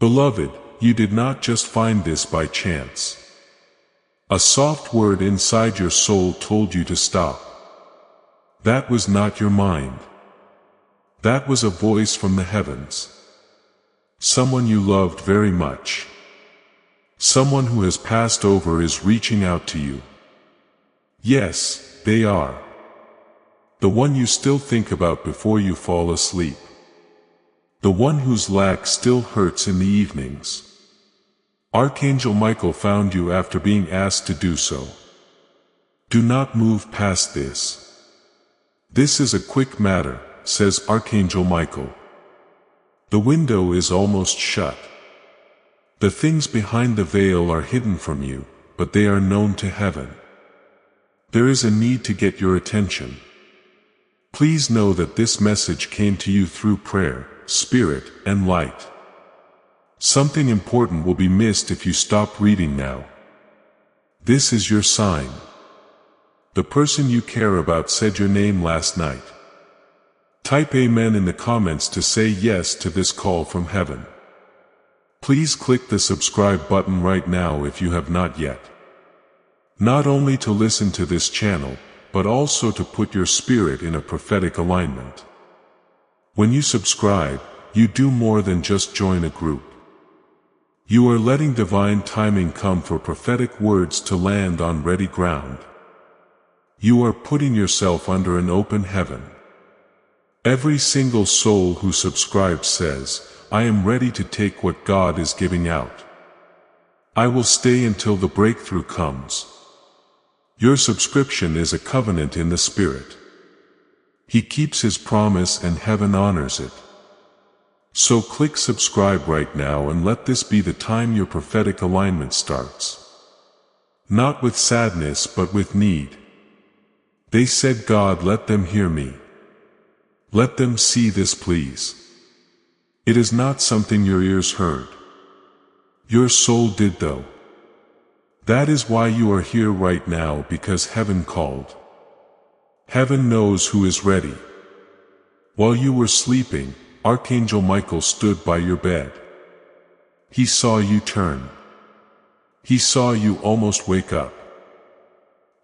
Beloved, you did not just find this by chance. A soft word inside your soul told you to stop. That was not your mind. That was a voice from the heavens. Someone you loved very much. Someone who has passed over is reaching out to you. Yes, they are. The one you still think about before you fall asleep. The one whose lack still hurts in the evenings. Archangel Michael found you after being asked to do so. Do not move past this. This is a quick matter, says Archangel Michael. The window is almost shut. The things behind the veil are hidden from you, but they are known to heaven. There is a need to get your attention. Please know that this message came to you through prayer, spirit, and light. Something important will be missed if you stop reading now. This is your sign. The person you care about said your name last night. Type Amen in the comments to say yes to this call from heaven. Please click the subscribe button right now if you have not yet. Not only to listen to this channel, but also to put your spirit in a prophetic alignment. When you subscribe, you do more than just join a group. You are letting divine timing come for prophetic words to land on ready ground. You are putting yourself under an open heaven. Every single soul who subscribes says, I am ready to take what God is giving out. I will stay until the breakthrough comes. Your subscription is a covenant in the Spirit. He keeps His promise and heaven honors it. So click subscribe right now and let this be the time your prophetic alignment starts. Not with sadness but with need. They said, God, let them hear me. Let them see this, please. It is not something your ears heard. Your soul did though. That is why you are here right now, because heaven called. Heaven knows who is ready. While you were sleeping, Archangel Michael stood by your bed. He saw you turn. He saw you almost wake up.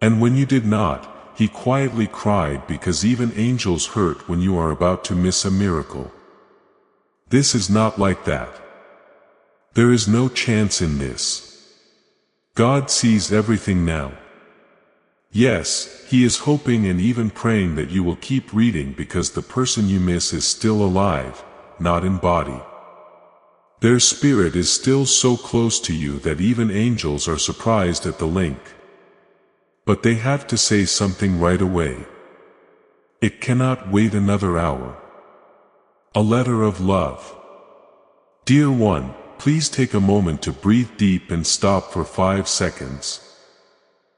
And when you did not, he quietly cried, because even angels hurt when you are about to miss a miracle. This is not like that. There is no chance in this. God sees everything now. Yes, He is hoping and even praying that you will keep reading, because the person you miss is still alive, not in body. Their spirit is still so close to you that even angels are surprised at the link. But they have to say something right away. It cannot wait another hour. A letter of love. Dear one, please take a moment to breathe deep and stop for 5 seconds.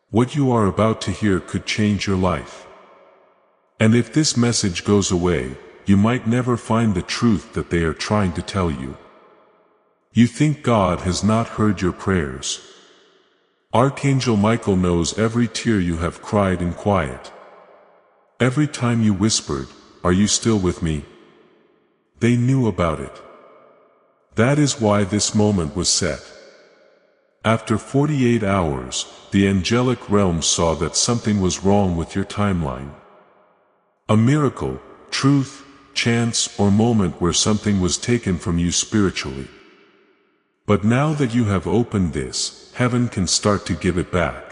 What you are about to hear could change your life. And if this message goes away, you might never find the truth that they are trying to tell you. You think God has not heard your prayers. Archangel Michael knows every tear you have cried in quiet. Every time you whispered, "Are you still with me?" They knew about it. That is why this moment was set. After 48 hours, the angelic realm saw that something was wrong with your timeline. A miracle, truth, chance, or moment where something was taken from you spiritually. But now that you have opened this, heaven can start to give it back.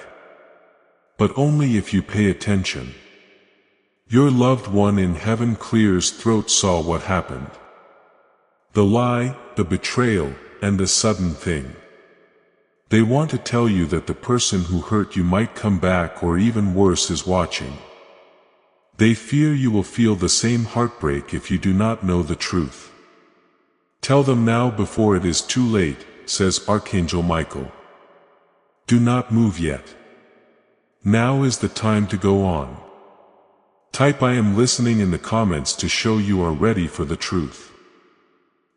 But only if you pay attention. Your loved one in heaven clear's throat saw what happened. The lie, the betrayal, and the sudden thing. They want to tell you that the person who hurt you might come back, or even worse, is watching. They fear you will feel the same heartbreak if you do not know the truth. Tell them now before it is too late, says Archangel Michael. Do not move yet. Now is the time to go on. Type "I am listening" in the comments to show you are ready for the truth.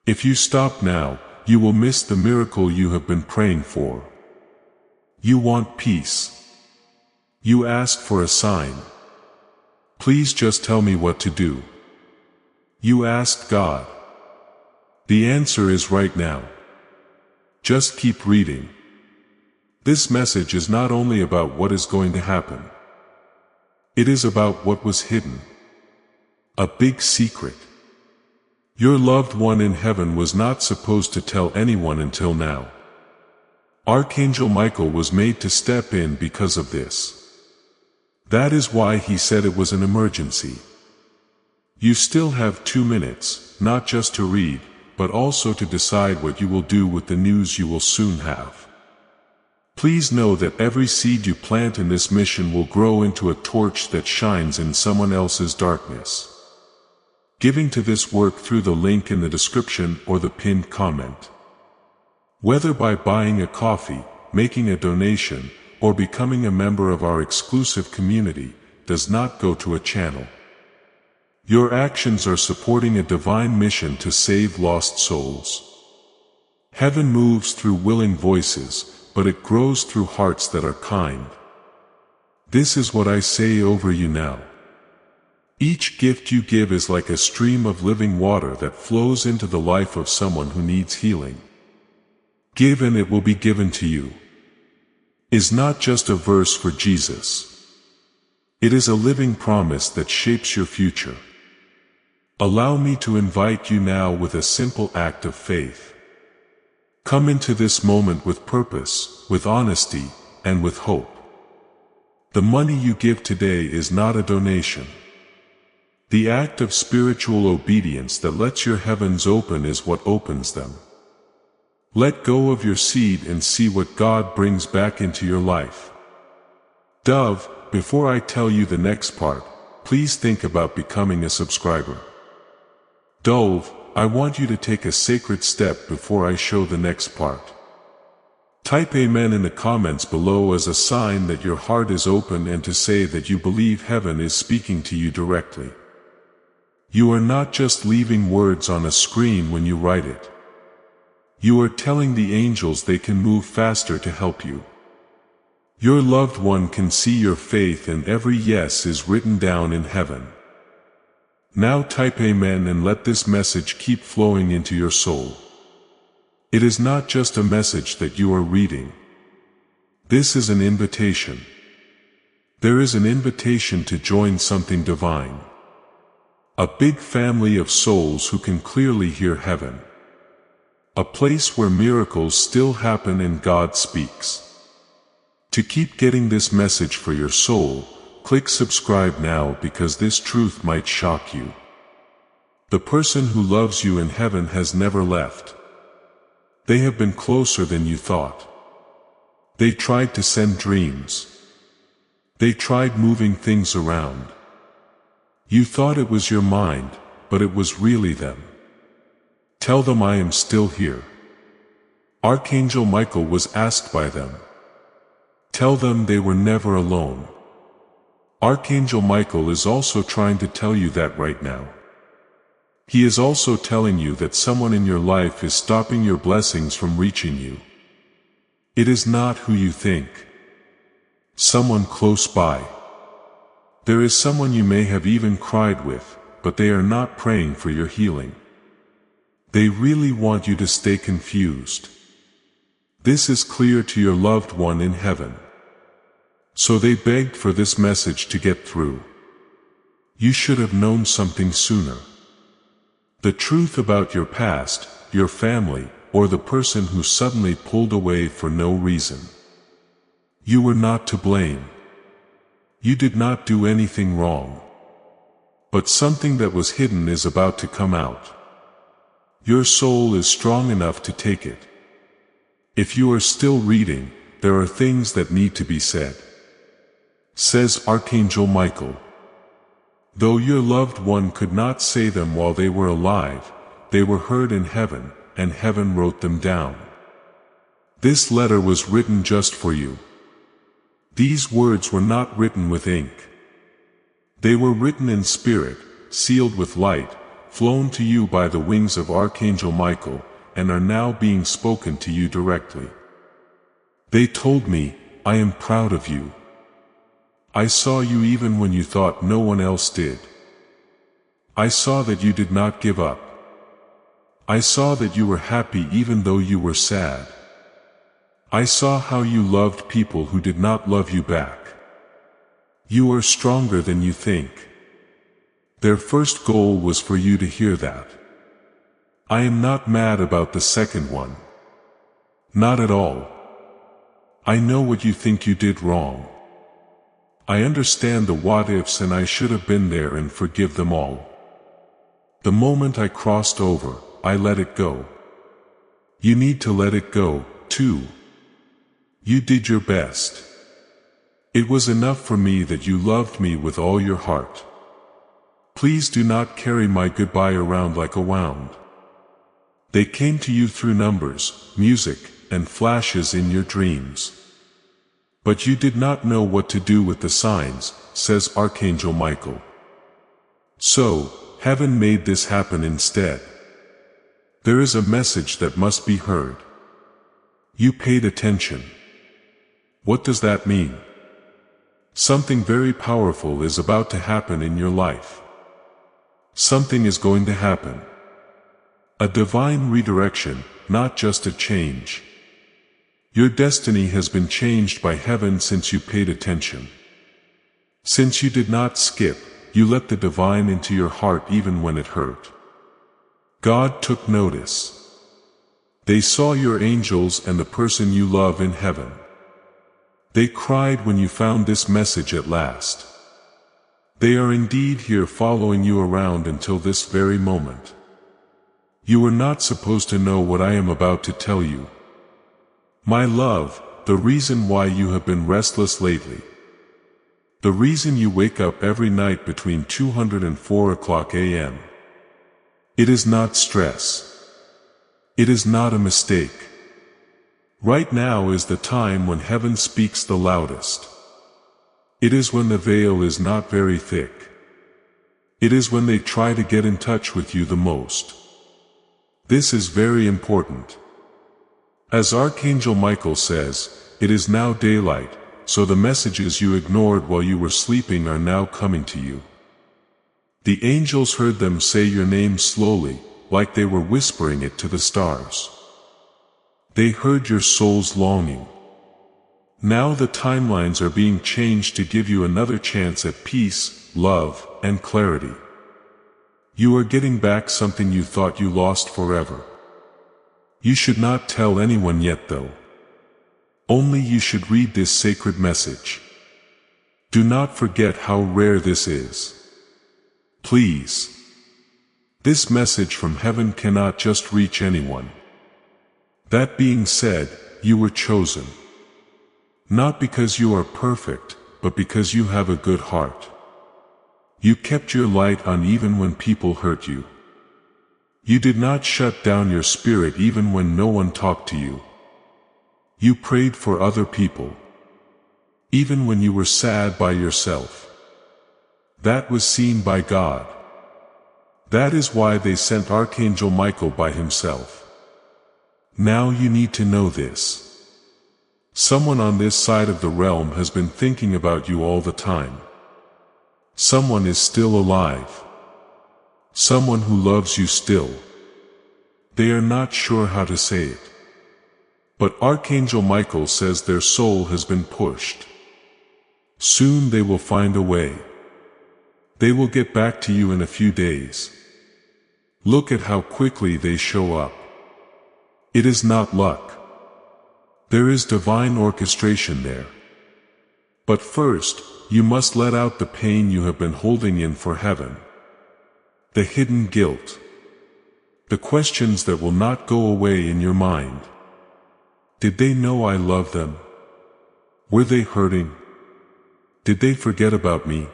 If you stop now, you will miss the miracle you have been praying for. You want peace. You ask for a sign. Please just tell me what to do. You asked God. The answer is right now. Just keep reading. This message is not only about what is going to happen. It is about what was hidden. A big secret. Your loved one in heaven was not supposed to tell anyone until now. Archangel Michael was made to step in because of this. That is why he said it was an emergency. You still have 2 minutes, not just to read, but also to decide what you will do with the news you will soon have. Please know that every seed you plant in this mission will grow into a torch that shines in someone else's darkness. Giving to this work through the link in the description or the pinned comment. Whether by buying a coffee, making a donation, or becoming a member of our exclusive community, does not go to a channel. Your actions are supporting a divine mission to save lost souls. Heaven moves through willing voices, but it grows through hearts that are kind. This is what I say over you now. Each gift you give is like a stream of living water that flows into the life of someone who needs healing. Give and it will be given to you. Is not just a verse for Jesus. It is a living promise that shapes your future. Allow me to invite you now with a simple act of faith. Come into this moment with purpose, with honesty, and with hope. The money you give today is not a donation. The act of spiritual obedience that lets your heavens open is what opens them. Let go of your seed and see what God brings back into your life. Dove, before I tell you the next part, please think about becoming a subscriber. Dove, I want you to take a sacred step before I show the next part. Type Amen in the comments below as a sign that your heart is open and to say that you believe heaven is speaking to you directly. You are not just leaving words on a screen when you write it. You are telling the angels they can move faster to help you. Your loved one can see your faith and every yes is written down in heaven. Now type Amen and let this message keep flowing into your soul. It is not just a message that you are reading. This is an invitation. There is an invitation to join something divine. A big family of souls who can clearly hear heaven. A place where miracles still happen and God speaks. To keep getting this message for your soul, click subscribe now because this truth might shock you. The person who loves you in heaven has never left. They have been closer than you thought. They tried to send dreams. They tried moving things around. You thought it was your mind, but it was really them. Tell them I am still here. Archangel Michael was asked by them. Tell them they were never alone. Archangel Michael is also trying to tell you that right now. He is also telling you that someone in your life is stopping your blessings from reaching you. It is not who you think. Someone close by. There is someone you may have even cried with, but they are not praying for your healing. They really want you to stay confused. This is clear to your loved one in heaven. So they begged for this message to get through. You should have known something sooner. The truth about your past, your family, or the person who suddenly pulled away for no reason. You were not to blame. You did not do anything wrong. But something that was hidden is about to come out. Your soul is strong enough to take it. If you are still reading, there are things that need to be said. Says Archangel Michael. Though your loved one could not say them while they were alive, they were heard in heaven, and heaven wrote them down. This letter was written just for you. These words were not written with ink. They were written in spirit, sealed with light, flown to you by the wings of Archangel Michael, and are now being spoken to you directly. They told me, I am proud of you. I saw you even when you thought no one else did. I saw that you did not give up. I saw that you were happy even though you were sad. I saw how you loved people who did not love you back. You are stronger than you think. Their first goal was for you to hear that. I am not mad about the second one. Not at all. I know what you think you did wrong. I understand the what-ifs, and I should have been there and forgive them all. The moment I crossed over, I let it go. You need to let it go, too. You did your best. It was enough for me that you loved me with all your heart. Please do not carry my goodbye around like a wound. They came to you through numbers, music, and flashes in your dreams. But you did not know what to do with the signs, says Archangel Michael. So, heaven made this happen instead. There is a message that must be heard. You paid attention. What does that mean? Something very powerful is about to happen in your life. Something is going to happen. A divine redirection, not just a change. Your destiny has been changed by heaven since you paid attention. Since you did not skip, you let the divine into your heart even when it hurt. God took notice. They saw your angels and the person you love in heaven. They cried when you found this message at last. They are indeed here following you around until this very moment. You are not supposed to know what I am about to tell you. My love, the reason why you have been restless lately. The reason you wake up every night between 200 and 4 o'clock a.m. It is not stress. It is not a mistake. Right now is the time when heaven speaks the loudest. It is when the veil is not very thick. It is when they try to get in touch with you the most. This is very important. As Archangel Michael says, it is now daylight, so the messages you ignored while you were sleeping are now coming to you. The angels heard them say your name slowly, like they were whispering it to the stars. They heard your soul's longing. Now the timelines are being changed to give you another chance at peace, love, and clarity. You are getting back something you thought you lost forever. You should not tell anyone yet though. Only you should read this sacred message. Do not forget how rare this is. Please. This message from heaven cannot just reach anyone. That being said, you were chosen. Not because you are perfect, but because you have a good heart. You kept your light on even when people hurt you. You did not shut down your spirit even when no one talked to you. You prayed for other people. Even when you were sad by yourself. That was seen by God. That is why they sent Archangel Michael by himself. Now you need to know this. Someone on this side of the realm has been thinking about you all the time. Someone is still alive. Someone who loves you still. They are not sure how to say it. But Archangel Michael says their soul has been pushed. Soon they will find a way. They will get back to you in a few days. Look at how quickly they show up. It is not luck. There is divine orchestration there. But first, you must let out the pain you have been holding in for heaven. The hidden guilt. The questions that will not go away in your mind. Did they know I love them? Were they hurting? Did they forget about me?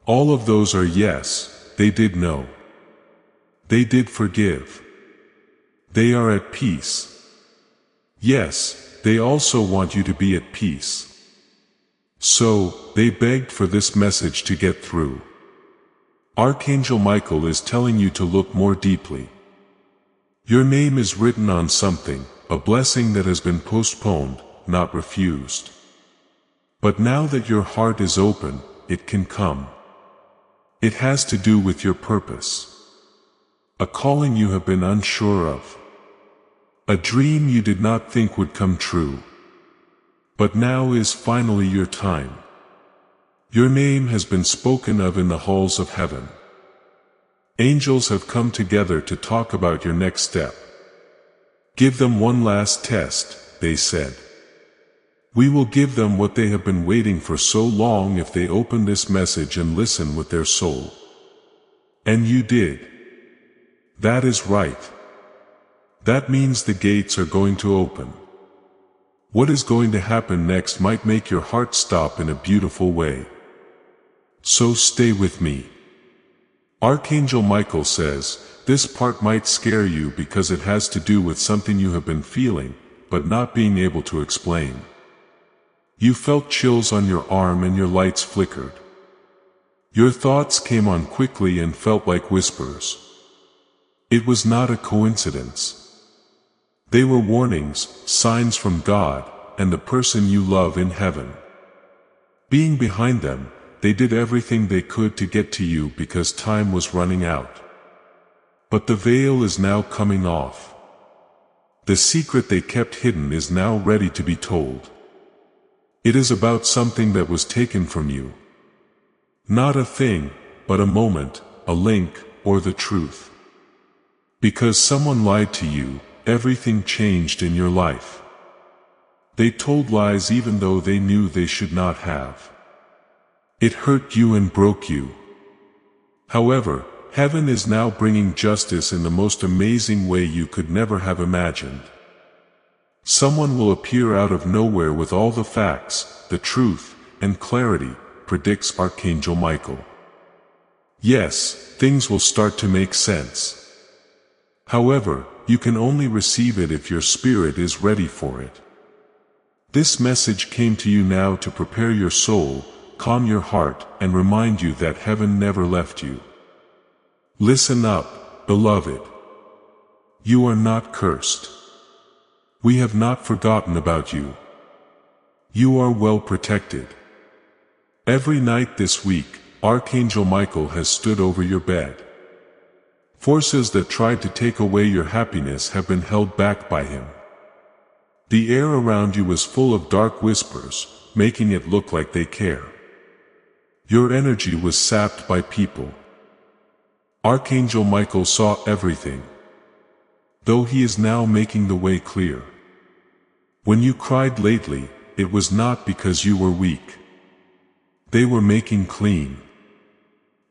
All of those are yes, they did know. They did forgive. They are at peace. Yes, they also want you to be at peace. So, they begged for this message to get through. Archangel Michael is telling you to look more deeply. Your name is written on something, a blessing that has been postponed, not refused. But now that your heart is open, it can come. It has to do with your purpose. A calling you have been unsure of. A dream you did not think would come true. But now is finally your time. Your name has been spoken of in the halls of heaven. Angels have come together to talk about your next step. Give them one last test, they said. We will give them what they have been waiting for so long if they open this message and listen with their soul. And you did. That is right. That means the gates are going to open. What is going to happen next might make your heart stop in a beautiful way. So stay with me. Archangel Michael says, this part might scare you because it has to do with something you have been feeling, but not being able to explain. You felt chills on your arm and your lights flickered. Your thoughts came on quickly and felt like whispers. It was not a coincidence. They were warnings, signs from God, and the person you love in heaven. Being behind them, they did everything they could to get to you because time was running out. But the veil is now coming off. The secret they kept hidden is now ready to be told. It is about something that was taken from you. Not a thing, but a moment, a link, or the truth. Because someone lied to you, everything changed in your life. They told lies even though they knew they should not have. It hurt you and broke you. However, heaven is now bringing justice in the most amazing way you could never have imagined. Someone will appear out of nowhere with all the facts, the truth, and clarity, predicts Archangel Michael. Yes, things will start to make sense. However, you can only receive it if your spirit is ready for it. This message came to you now to prepare your soul, calm your heart, and remind you that heaven never left you. Listen up, beloved. You are not cursed. We have not forgotten about you. You are well protected. Every night this week, Archangel Michael has stood over your bed. Forces that tried to take away your happiness have been held back by him. The air around you is full of dark whispers, making it look like they care. Your energy was sapped by people. Archangel Michael saw everything, though he is now making the way clear. When you cried lately, it was not because you were weak. They were making clean.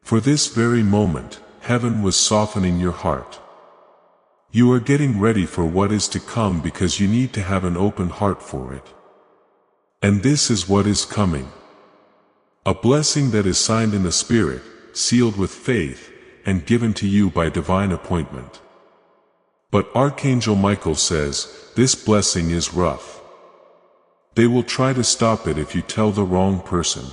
For this very moment, heaven was softening your heart. You are getting ready for what is to come because you need to have an open heart for it. And this is what is coming. A blessing that is signed in the Spirit, sealed with faith, and given to you by divine appointment. But Archangel Michael says, this blessing is rough. They will try to stop it if you tell the wrong person.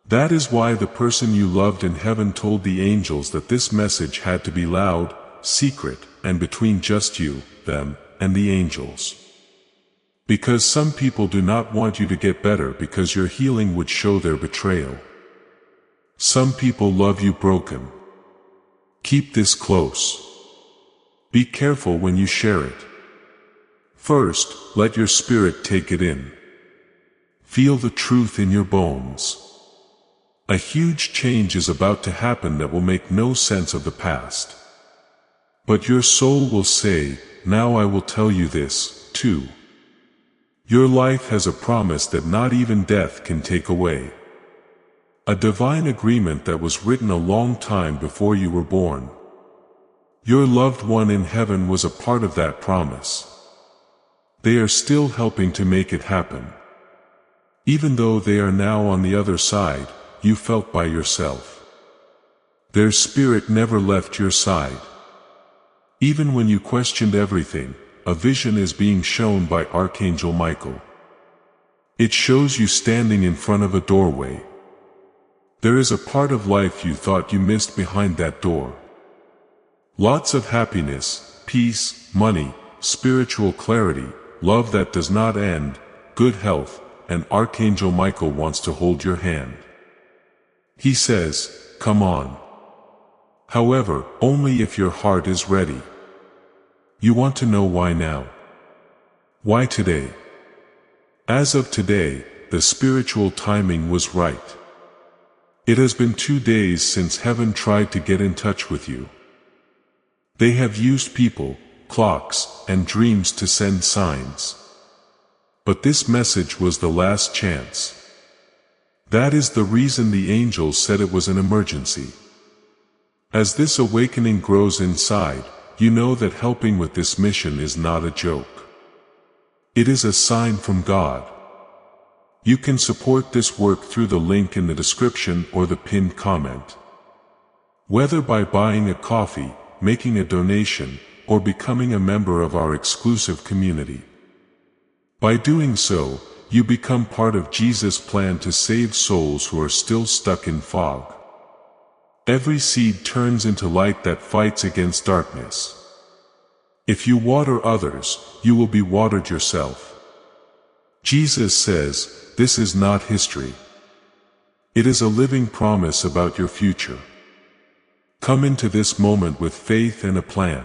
That is why the person you loved in heaven told the angels that this message had to be loud, secret, and between just you, them, and the angels. Because some people do not want you to get better because your healing would show their betrayal. Some people love you broken. Keep this close. Be careful when you share it. First, let your spirit take it in. Feel the truth in your bones. A huge change is about to happen that will make no sense of the past. But your soul will say, now I will tell you this, too. Your life has a promise that not even death can take away. A divine agreement that was written a long time before you were born. Your loved one in heaven was a part of that promise. They are still helping to make it happen. Even though they are now on the other side, you felt by yourself. Their spirit never left your side. Even when you questioned everything, a vision is being shown by Archangel Michael. It shows you standing in front of a doorway. There is a part of life you thought you missed behind that door. Lots of happiness, peace, money, spiritual clarity, love that does not end, good health, and Archangel Michael wants to hold your hand. He says, come on. However, only if your heart is ready. You want to know why now? Why today? As of today, the spiritual timing was right. It has been 2 days since heaven tried to get in touch with you. They have used people, clocks, and dreams to send signs. But this message was the last chance. That is the reason the angels said it was an emergency. As this awakening grows inside, you know that helping with this mission is not a joke. It is a sign from God. You can support this work through the link in the description or the pinned comment. Whether by buying a coffee, making a donation, or becoming a member of our exclusive community. By doing so, you become part of Jesus' plan to save souls who are still stuck in fog. Every seed turns into light that fights against darkness. If you water others, you will be watered yourself. Jesus says, this is not history. It is a living promise about your future. Come into this moment with faith and a plan.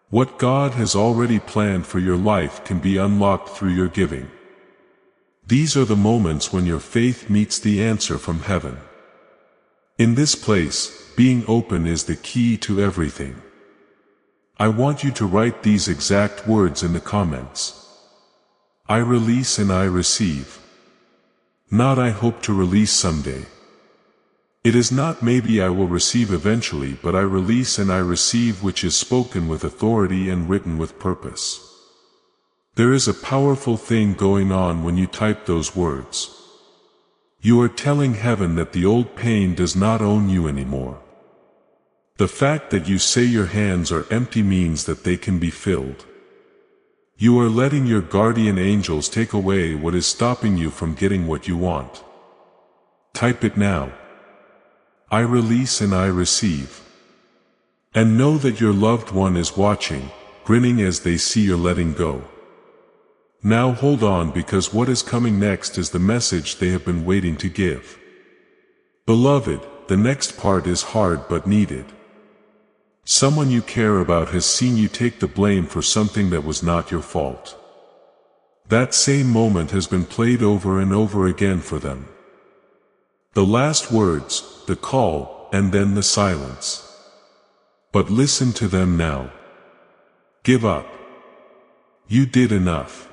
What God has already planned for your life can be unlocked through your giving. These are the moments when your faith meets the answer from heaven. In this place, being open is the key to everything. I want you to write these exact words in the comments. I release and I receive. Not I hope to release someday. It is not maybe I will receive eventually, but I release and I receive, which is spoken with authority and written with purpose. There is a powerful thing going on when you type those words. You are telling heaven that the old pain does not own you anymore. The fact that you say your hands are empty means that they can be filled. You are letting your guardian angels take away what is stopping you from getting what you want. Type it now. I release and I receive. And know that your loved one is watching, grinning as they see you're letting go. Now hold on, because what is coming next is the message they have been waiting to give. Beloved, the next part is hard but needed. Someone you care about has seen you take the blame for something that was not your fault. That same moment has been played over and over again for them. The last words, the call, and then the silence. But listen to them now. Give up. You did enough.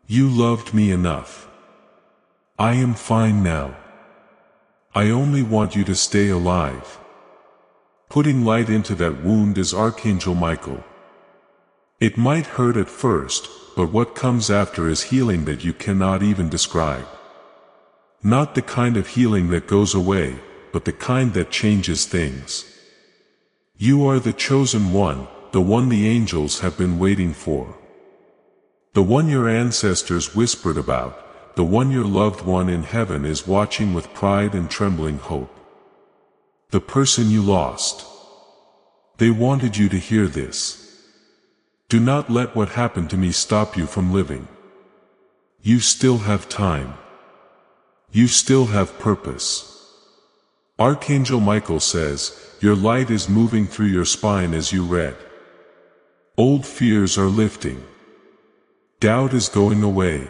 You loved me enough. I am fine now. I only want you to stay alive. Putting light into that wound is Archangel Michael. It might hurt at first, but what comes after is healing that you cannot even describe. Not the kind of healing that goes away, but the kind that changes things. You are the chosen one, the one the angels have been waiting for. The one your ancestors whispered about, the one your loved one in heaven is watching with pride and trembling hope. The person you lost. They wanted you to hear this. Do not let what happened to me stop you from living. You still have time. You still have purpose. Archangel Michael says, your light is moving through your spine as you read. Old fears are lifting. Doubt is going away.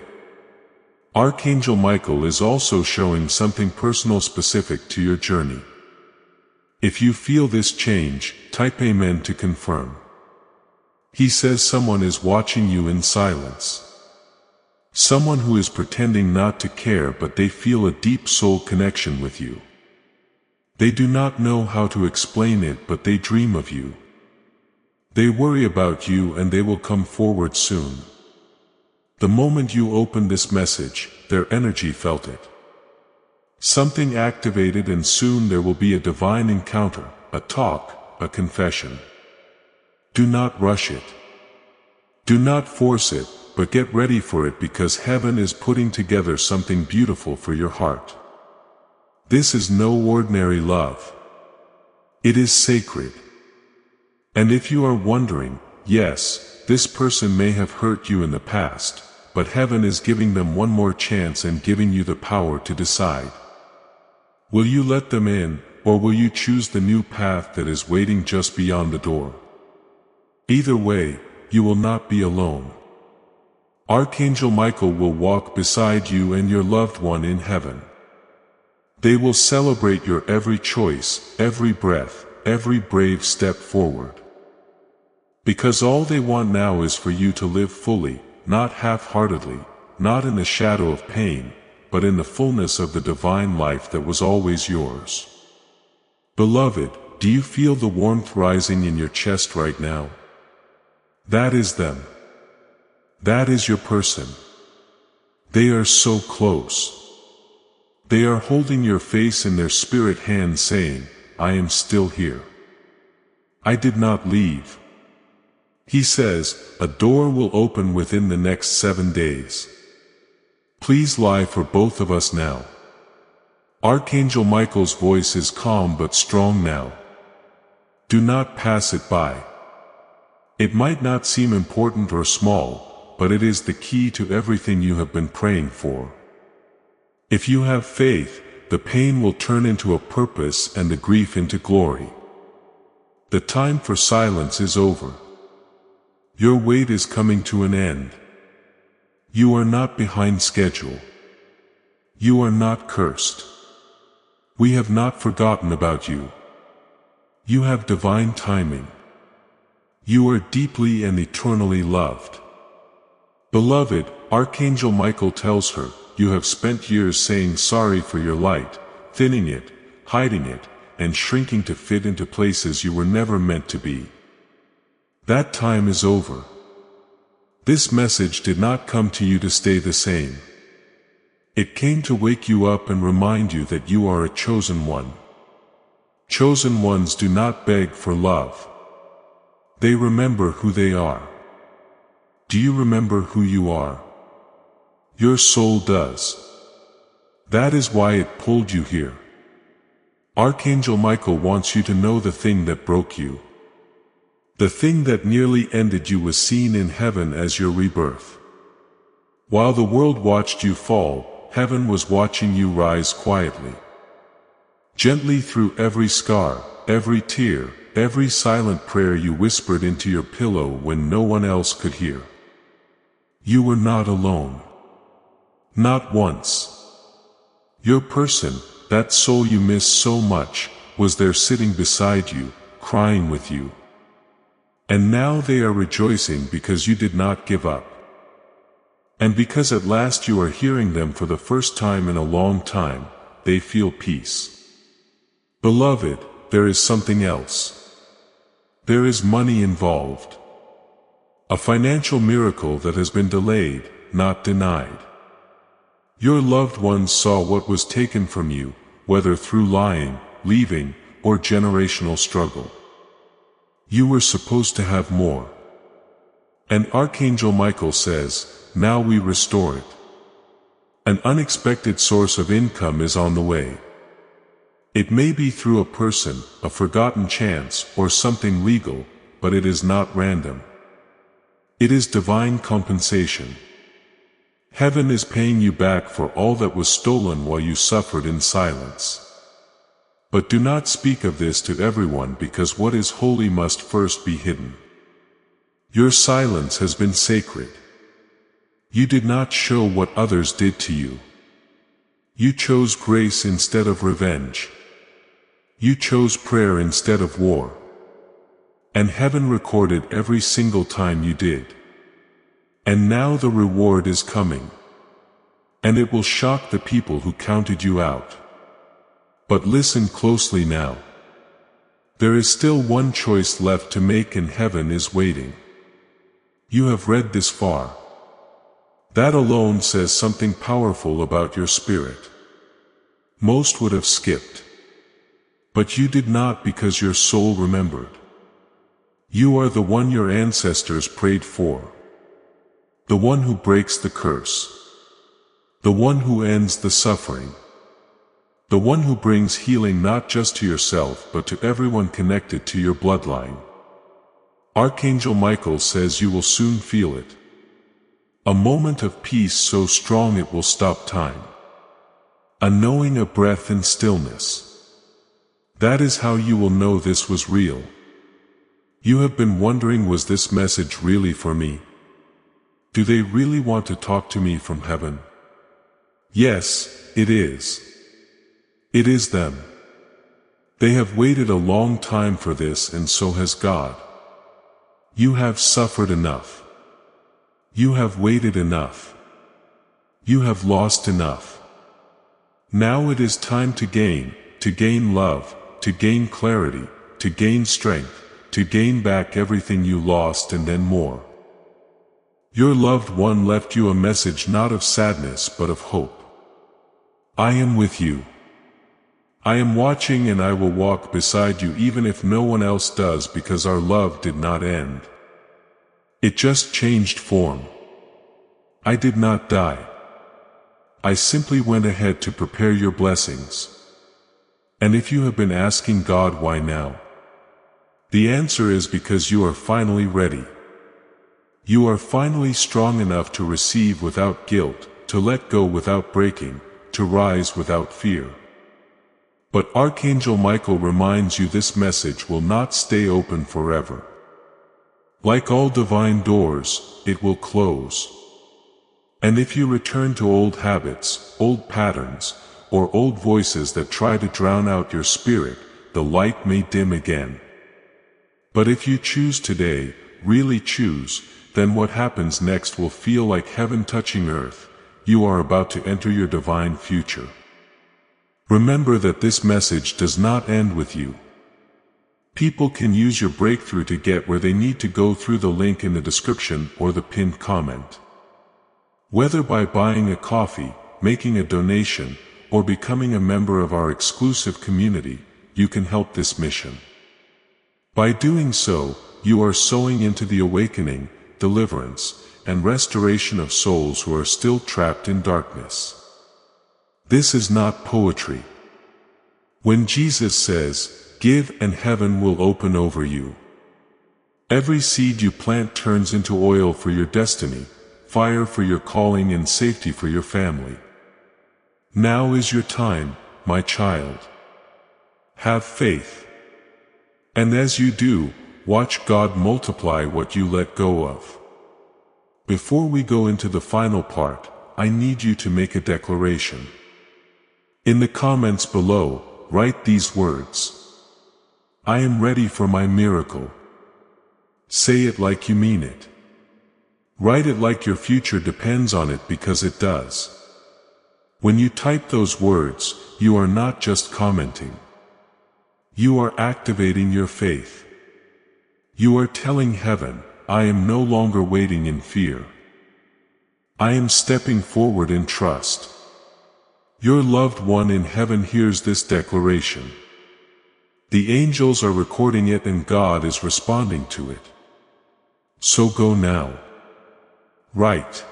Archangel Michael is also showing something personal specific to your journey. If you feel this change, type Amen to confirm. He says someone is watching you in silence. Someone who is pretending not to care, but they feel a deep soul connection with you. They do not know how to explain it, but they dream of you. They worry about you and they will come forward soon. The moment you opened this message, their energy felt it. Something activated, and soon there will be a divine encounter, a talk, a confession. Do not rush it. Do not force it, but get ready for it, because heaven is putting together something beautiful for your heart. This is no ordinary love. It is sacred. And if you are wondering, yes, this person may have hurt you in the past, but heaven is giving them one more chance and giving you the power to decide. Will you let them in, or will you choose the new path that is waiting just beyond the door? Either way, you will not be alone. Archangel Michael will walk beside you and your loved one in heaven. They will celebrate your every choice, every breath, every brave step forward. Because all they want now is for you to live fully, not half-heartedly, not in the shadow of pain, but in the fullness of the divine life that was always yours. Beloved, do you feel the warmth rising in your chest right now? That is them. That is your person. They are so close. They are holding your face in their spirit hands saying, I am still here. I did not leave. He says, a door will open within the next 7 days. Please lie for both of us now. Archangel Michael's voice is calm but strong now. Do not pass it by. It might not seem important or small, but it is the key to everything you have been praying for. If you have faith, the pain will turn into a purpose and the grief into glory. The time for silence is over. Your wait is coming to an end. You are not behind schedule. You are not cursed. We have not forgotten about you. You have divine timing. You are deeply and eternally loved. Beloved, Archangel Michael tells her, you have spent years saying sorry for your light, thinning it, hiding it, and shrinking to fit into places you were never meant to be. That time is over. This message did not come to you to stay the same. It came to wake you up and remind you that you are a chosen one. Chosen ones do not beg for love. They remember who they are. Do you remember who you are? Your soul does. That is why it pulled you here. Archangel Michael wants you to know the thing that broke you. The thing that nearly ended you was seen in heaven as your rebirth. While the world watched you fall, heaven was watching you rise quietly. Gently through every scar, every tear, every silent prayer you whispered into your pillow when no one else could hear. You were not alone. Not once. Your person, that soul you miss so much, was there sitting beside you, crying with you. And now they are rejoicing because you did not give up. And because at last you are hearing them for the first time in a long time, they feel peace. Beloved, there is something else. There is money involved. A financial miracle that has been delayed, not denied. Your loved ones saw what was taken from you, whether through lying, leaving, or generational struggle. You were supposed to have more. And Archangel Michael says, now we restore it. An unexpected source of income is on the way. It may be through a person, a forgotten chance, or something legal, but it is not random. It is divine compensation. Heaven is paying you back for all that was stolen while you suffered in silence. But do not speak of this to everyone because what is holy must first be hidden. Your silence has been sacred. You did not show what others did to you. You chose grace instead of revenge. You chose prayer instead of war. And heaven recorded every single time you did. And now the reward is coming. And it will shock the people who counted you out. But listen closely now. There is still one choice left to make and heaven is waiting. You have read this far. That alone says something powerful about your spirit. Most would have skipped. But you did not because your soul remembered. You are the one your ancestors prayed for. The one who breaks the curse. The one who ends the suffering. The one who brings healing not just to yourself but to everyone connected to your bloodline. Archangel Michael says you will soon feel it. A moment of peace so strong it will stop time. A knowing, a breath in stillness. That is how you will know this was real. You have been wondering, was this message really for me? Do they really want to talk to me from heaven? Yes, it is. It is them. They have waited a long time for this, and so has God. You have suffered enough. You have waited enough. You have lost enough. Now it is time to gain love, to gain clarity, to gain strength, to gain back everything you lost and then more. Your loved one left you a message not of sadness but of hope. I am with you. I am watching, and I will walk beside you even if no one else does, because our love did not end. It just changed form. I did not die. I simply went ahead to prepare your blessings. And if you have been asking God why now, the answer is because you are finally ready. You are finally strong enough to receive without guilt, to let go without breaking, to rise without fear. But Archangel Michael reminds you this message will not stay open forever. Like all divine doors, it will close. And if you return to old habits, old patterns, or old voices that try to drown out your spirit, the light may dim again. But if you choose today, really choose, then what happens next will feel like heaven touching earth. You are about to enter your divine future. Remember that this message does not end with you. People can use your breakthrough to get where they need to go through the link in the description or the pinned comment. Whether by buying a coffee, making a donation, or becoming a member of our exclusive community, you can help this mission. By doing so, you are sowing into the awakening, deliverance, and restoration of souls who are still trapped in darkness. This is not poetry. When Jesus says, "Give and heaven will open over you," every seed you plant turns into oil for your destiny, fire for your calling, and safety for your family. Now is your time, my child. Have faith. And as you do, watch God multiply what you let go of. Before we go into the final part, I need you to make a declaration. In the comments below, write these words. I am ready for my miracle. Say it like you mean it. Write it like your future depends on it, because it does. When you type those words, you are not just commenting. You are activating your faith. You are telling heaven, I am no longer waiting in fear. I am stepping forward in trust. Your loved one in heaven hears this declaration. The angels are recording it, and God is responding to it. So go now. Write,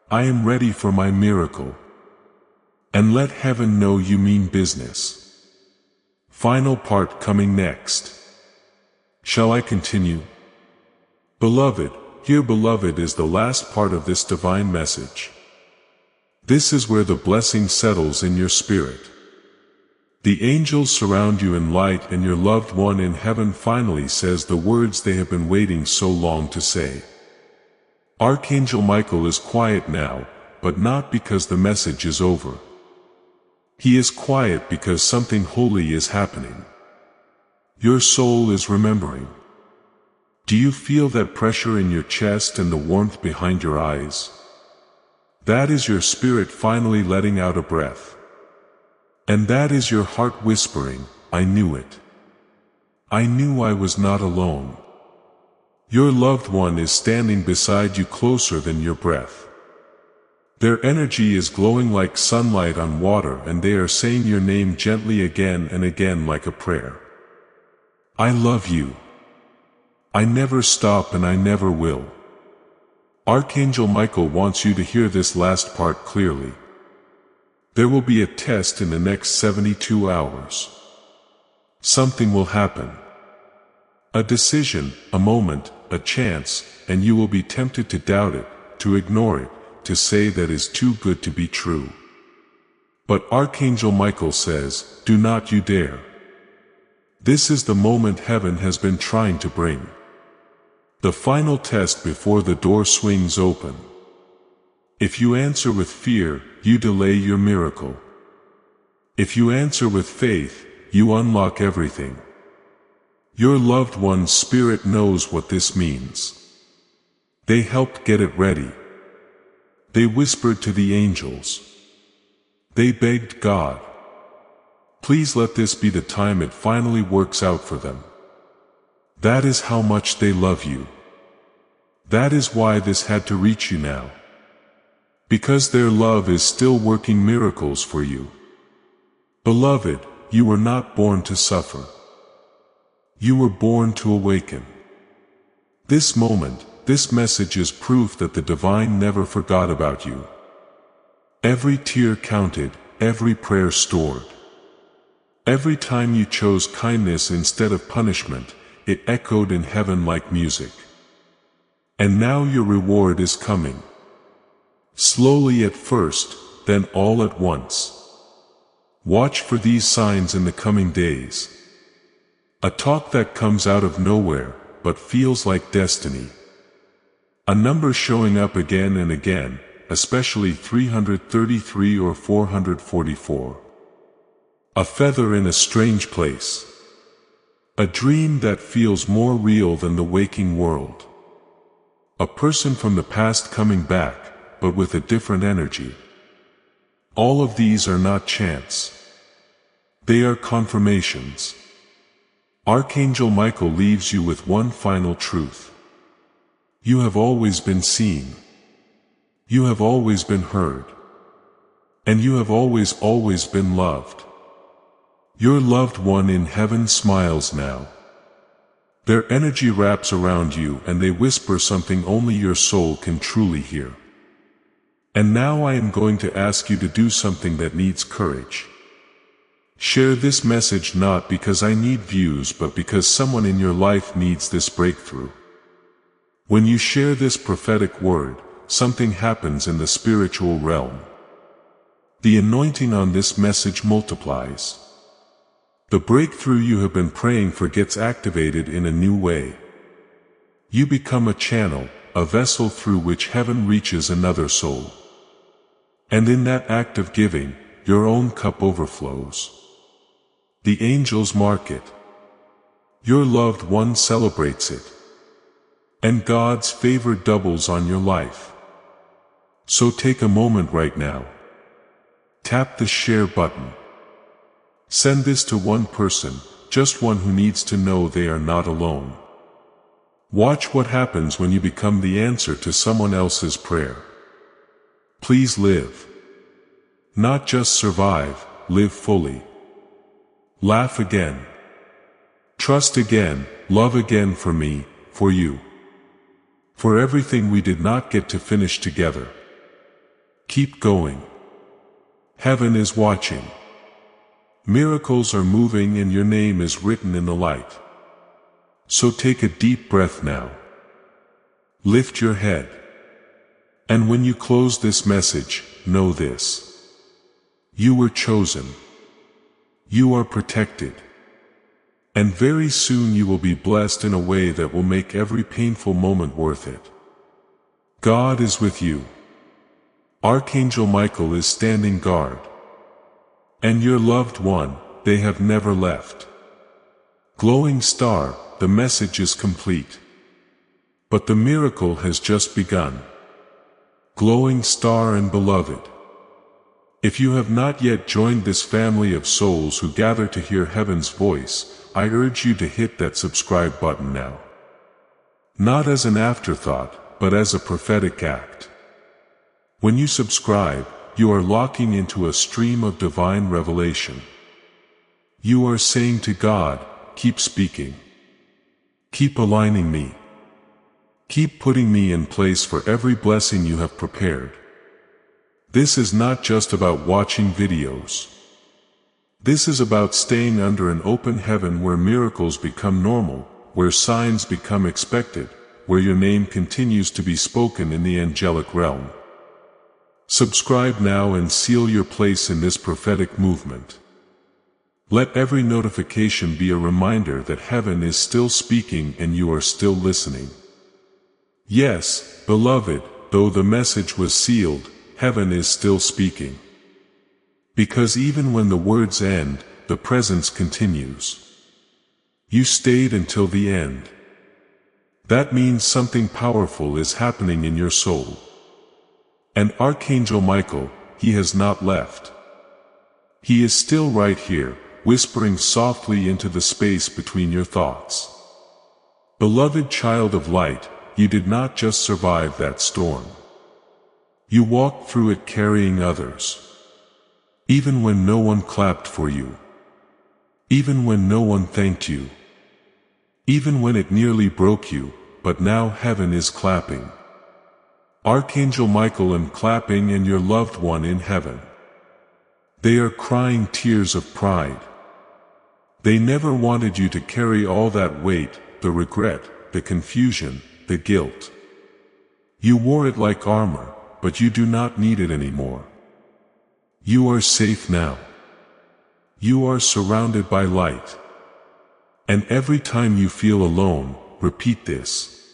I am ready for my miracle. And let heaven know you mean business. Final part coming next. Shall I continue? Beloved, here beloved is the last part of this divine message. This is where the blessing settles in your spirit. The angels surround you in light, and your loved one in heaven finally says the words they have been waiting so long to say. Archangel Michael is quiet now, but not because the message is over. He is quiet because something holy is happening. Your soul is remembering. Do you feel that pressure in your chest and the warmth behind your eyes? That is your spirit finally letting out a breath. And that is your heart whispering, I knew it. I knew I was not alone. Your loved one is standing beside you, closer than your breath. Their energy is glowing like sunlight on water, and they are saying your name gently again and again like a prayer. I love you. I never stop, and I never will. Archangel Michael wants you to hear this last part clearly. There will be a test in the next 72 hours. Something will happen. A decision, a moment, a chance, and you will be tempted to doubt it, to ignore it, to say that is too good to be true. But Archangel Michael says, do not you dare. This is the moment heaven has been trying to bring. The final test before the door swings open. If you answer with fear, you delay your miracle. If you answer with faith, you unlock everything. Your loved one's spirit knows what this means. They helped get it ready. They whispered to the angels. They begged God. Please let this be the time it finally works out for them. That is how much they love you. That is why this had to reach you now. Because their love is still working miracles for you. Beloved, you were not born to suffer. You were born to awaken. This moment, this message is proof that the divine never forgot about you. Every tear counted, every prayer stored. Every time you chose kindness instead of punishment, it echoed in heaven like music. And now your reward is coming. Slowly at first, then all at once. Watch for these signs in the coming days. A talk that comes out of nowhere, but feels like destiny. A number showing up again and again, especially 333 or 444. A feather in a strange place. A dream that feels more real than the waking world. A person from the past coming back, but with a different energy. All of these are not chance. They are confirmations. Archangel Michael leaves you with one final truth. You have always been seen. You have always been heard. And you have always been loved. Your loved one in heaven smiles now. Their energy wraps around you and they whisper something only your soul can truly hear. And now I am going to ask you to do something that needs courage. Share this message not because I need views but because someone in your life needs this breakthrough. When you share this prophetic word, something happens in the spiritual realm. The anointing on this message multiplies. The breakthrough you have been praying for gets activated in a new way. You become a channel, a vessel through which heaven reaches another soul. And in that act of giving, your own cup overflows. The angels mark it. Your loved one celebrates it. And God's favor doubles on your life. So take a moment right now. Tap the share button. Send this to one person, just one who needs to know they are not alone. Watch what happens when you become the answer to someone else's prayer. Please live. Not just survive, live fully. Laugh again. Trust again, love again for me, for you. For everything we did not get to finish together. Keep going. Heaven is watching. Miracles are moving and your name is written in the light. So take a deep breath now. Lift your head. And when you close this message, know this. You were chosen. You are protected. And very soon you will be blessed in a way that will make every painful moment worth it. God is with you. Archangel Michael is standing guard. And your loved one, they have never left. Glowing star, the message is complete. But the miracle has just begun. Glowing star and beloved. If you have not yet joined this family of souls who gather to hear heaven's voice, I urge you to hit that subscribe button now. Not as an afterthought, but as a prophetic act. When you subscribe, you are locking into a stream of divine revelation. You are saying to God, keep speaking. Keep aligning me. Keep putting me in place for every blessing you have prepared. This is not just about watching videos. This is about staying under an open heaven where miracles become normal, where signs become expected, where your name continues to be spoken in the angelic realm. Subscribe now and seal your place in this prophetic movement. Let every notification be a reminder that heaven is still speaking and you are still listening. Yes, beloved, though the message was sealed, heaven is still speaking. Because even when the words end, the presence continues. You stayed until the end. That means something powerful is happening in your soul. And Archangel Michael, he has not left. He is still right here, whispering softly into the space between your thoughts. Beloved child of light, you did not just survive that storm. You walked through it carrying others. Even when no one clapped for you. Even when no one thanked you. Even when it nearly broke you, but now heaven is clapping. Archangel Michael and clapping and your loved one in heaven. They are crying tears of pride. They never wanted you to carry all that weight, the regret, the confusion, the guilt. You wore it like armor, but you do not need it anymore. You are safe now. You are surrounded by light. And every time you feel alone, repeat this.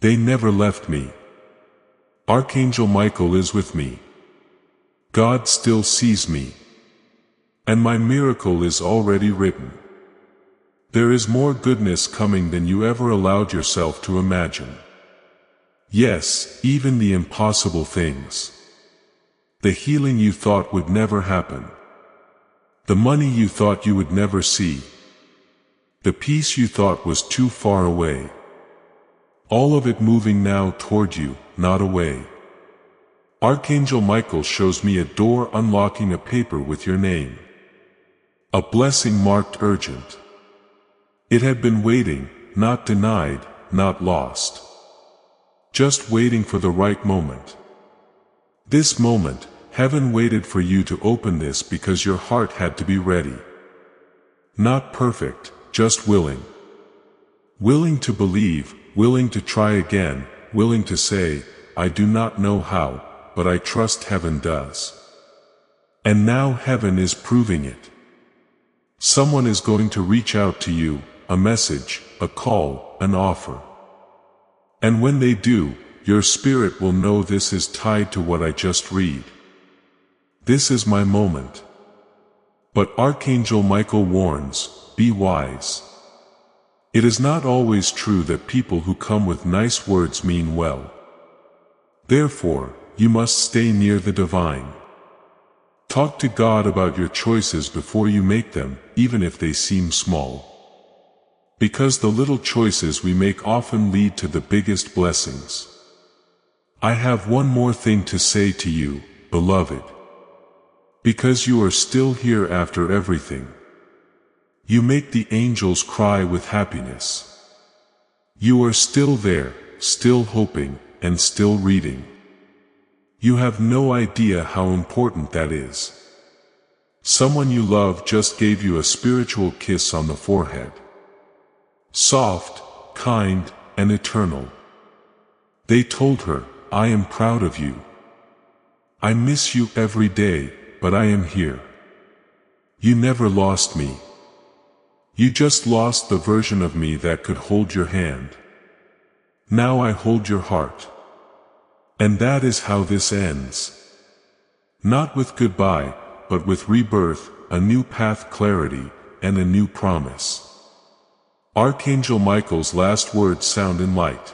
They never left me. Archangel Michael is with me. God still sees me. And my miracle is already written. There is more goodness coming than you ever allowed yourself to imagine. Yes, even the impossible things. The healing you thought would never happen. The money you thought you would never see. The peace you thought was too far away. All of it moving now toward you, not away. Archangel Michael shows me a door unlocking a paper with your name. A blessing marked urgent. It had been waiting, not denied, not lost. Just waiting for the right moment. This moment, heaven waited for you to open this because your heart had to be ready. Not perfect, just willing. Willing to believe, willing to try again, willing to say, I do not know how, but I trust heaven does. And now heaven is proving it. Someone is going to reach out to you, a message, a call, an offer. And when they do, your spirit will know this is tied to what I just read. This is my moment. But Archangel Michael warns, be wise. It is not always true that people who come with nice words mean well. Therefore, you must stay near the divine. Talk to God about your choices before you make them, even if they seem small. Because the little choices we make often lead to the biggest blessings. I have one more thing to say to you, beloved. Because you are still here after everything. You make the angels cry with happiness. You are still there, still hoping, and still reading. You have no idea how important that is. Someone you love just gave you a spiritual kiss on the forehead. Soft, kind, and eternal. They told her, I am proud of you. I miss you every day, but I am here. You never lost me. You just lost the version of me that could hold your hand. Now I hold your heart. And that is how this ends. Not with goodbye, but with rebirth, a new path, clarity, and a new promise. Archangel Michael's last words sound in light.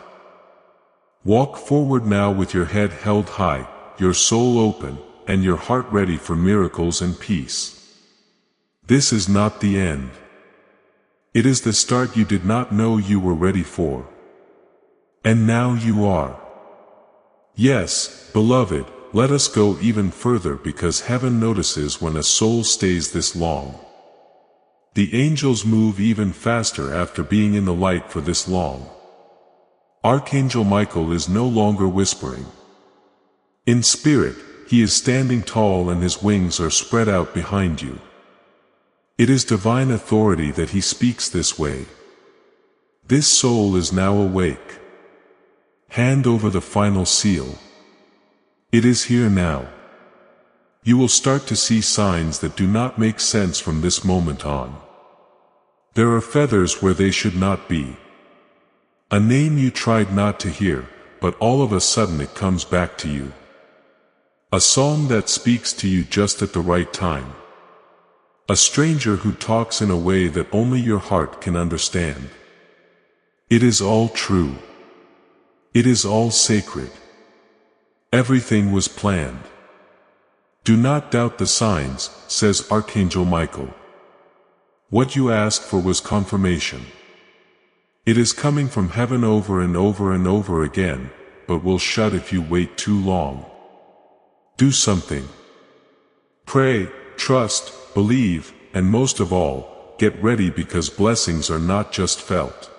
Walk forward now with your head held high, your soul open, and your heart ready for miracles and peace. This is not the end. It is the start you did not know you were ready for. And now you are. Yes, beloved, let us go even further because heaven notices when a soul stays this long. The angels move even faster after being in the light for this long. Archangel Michael is no longer whispering. In spirit, he is standing tall and his wings are spread out behind you. It is divine authority that he speaks this way. This soul is now awake. Hand over the final seal. It is here now. You will start to see signs that do not make sense from this moment on. There are feathers where they should not be. A name you tried not to hear, but all of a sudden it comes back to you. A song that speaks to you just at the right time. A stranger who talks in a way that only your heart can understand. It is all true. It is all sacred. Everything was planned. Do not doubt the signs, says Archangel Michael. What you asked for was confirmation. It is coming from heaven over and over and over again, but will shut if you wait too long. Do something. Pray, trust, believe, and most of all, get ready because blessings are not just felt.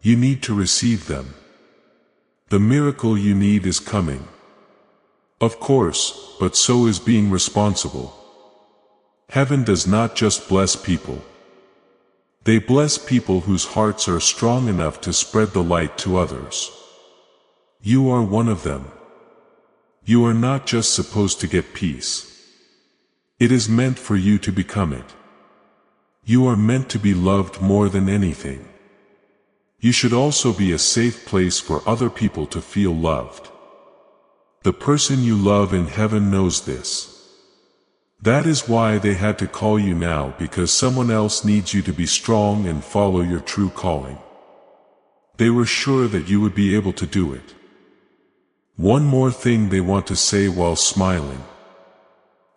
You need to receive them. The miracle you need is coming. Of course, but so is being responsible. Heaven does not just bless people. They bless people whose hearts are strong enough to spread the light to others. You are one of them. You are not just supposed to get peace. It is meant for you to become it. You are meant to be loved more than anything. You should also be a safe place for other people to feel loved. The person you love in heaven knows this. That is why they had to call you now, because someone else needs you to be strong and follow your true calling. They were sure that you would be able to do it. One more thing they want to say while smiling.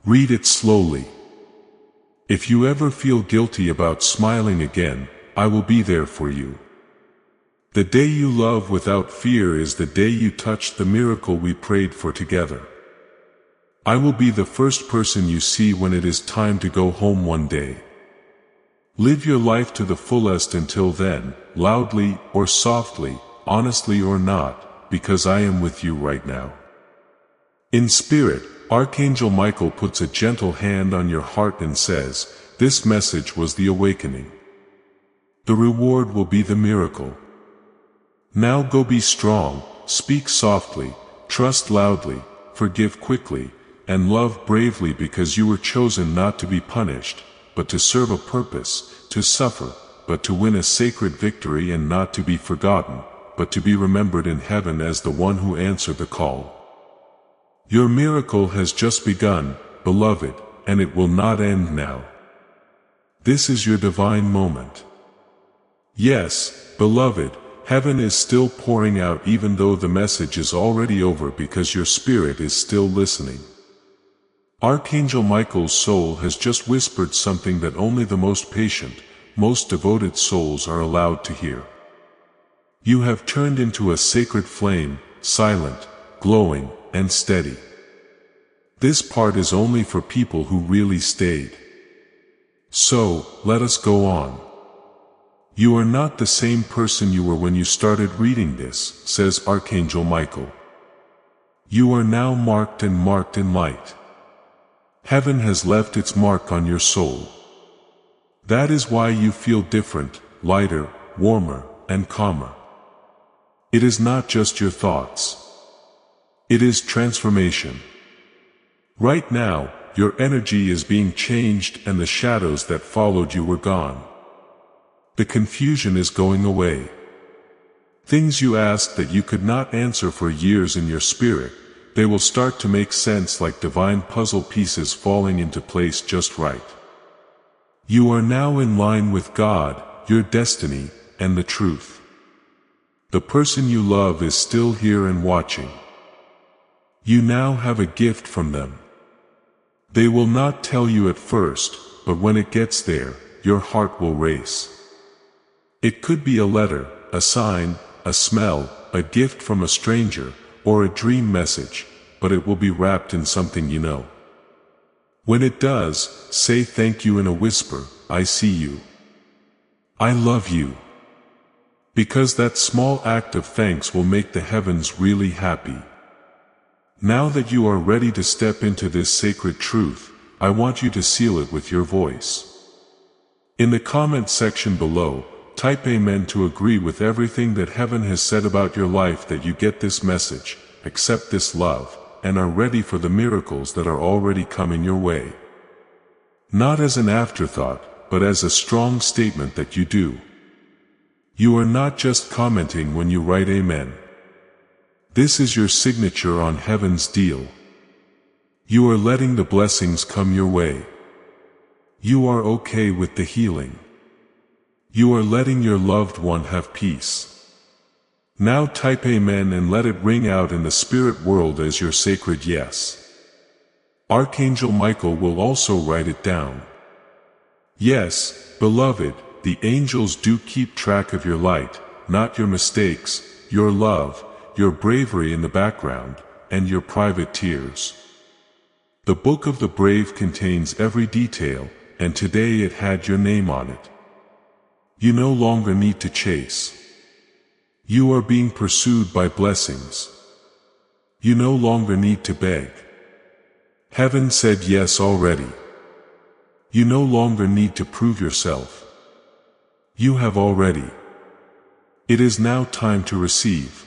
Read it slowly. If you ever feel guilty about smiling again, I will be there for you. The day you love without fear is the day you touch the miracle we prayed for together. I will be the first person you see when it is time to go home one day. Live your life to the fullest until then, loudly or softly, honestly or not, because I am with you right now. In spirit, Archangel Michael puts a gentle hand on your heart and says, this message was the awakening. The reward will be the miracle. Now go be strong, speak softly, trust loudly, forgive quickly, and love bravely because you were chosen not to be punished, but to serve a purpose, to suffer, but to win a sacred victory and not to be forgotten, but to be remembered in heaven as the one who answered the call. Your miracle has just begun, beloved, and it will not end now. This is your divine moment. Yes, beloved, heaven is still pouring out even though the message is already over because your spirit is still listening. Archangel Michael's soul has just whispered something that only the most patient, most devoted souls are allowed to hear. You have turned into a sacred flame, silent, glowing, and steady. This part is only for people who really stayed. So, let us go on. You are not the same person you were when you started reading this, says Archangel Michael. You are now marked in light. Heaven has left its mark on your soul. That is why you feel different, lighter, warmer, and calmer. It is not just your thoughts. It is transformation. Right now, your energy is being changed and the shadows that followed you were gone. The confusion is going away. Things you asked that you could not answer for years in your spirit, they will start to make sense like divine puzzle pieces falling into place just right. You are now in line with God, your destiny, and the truth. The person you love is still here and watching. You now have a gift from them. They will not tell you at first, but when it gets there, your heart will race. It could be a letter, a sign, a smell, a gift from a stranger, or a dream message, but it will be wrapped in something you know. When it does, say thank you in a whisper, I see you. I love you. Because that small act of thanks will make the heavens really happy. Now that you are ready to step into this sacred truth, I want you to seal it with your voice. In the comment section below, type Amen to agree with everything that heaven has said about your life, that you get this message, accept this love, and are ready for the miracles that are already coming your way. Not as an afterthought, but as a strong statement that you do. You are not just commenting when you write Amen. This is your signature on heaven's deal. You are letting the blessings come your way. You are okay with the healing. You are letting your loved one have peace. Now type Amen and let it ring out in the spirit world as your sacred yes. Archangel Michael will also write it down. Yes, beloved, the angels do keep track of your light, not your mistakes, your love, your bravery in the background, and your private tears. The Book of the Brave contains every detail, and today it had your name on it. You no longer need to chase. You are being pursued by blessings. You no longer need to beg. Heaven said yes already. You no longer need to prove yourself. You have already. It is now time to receive.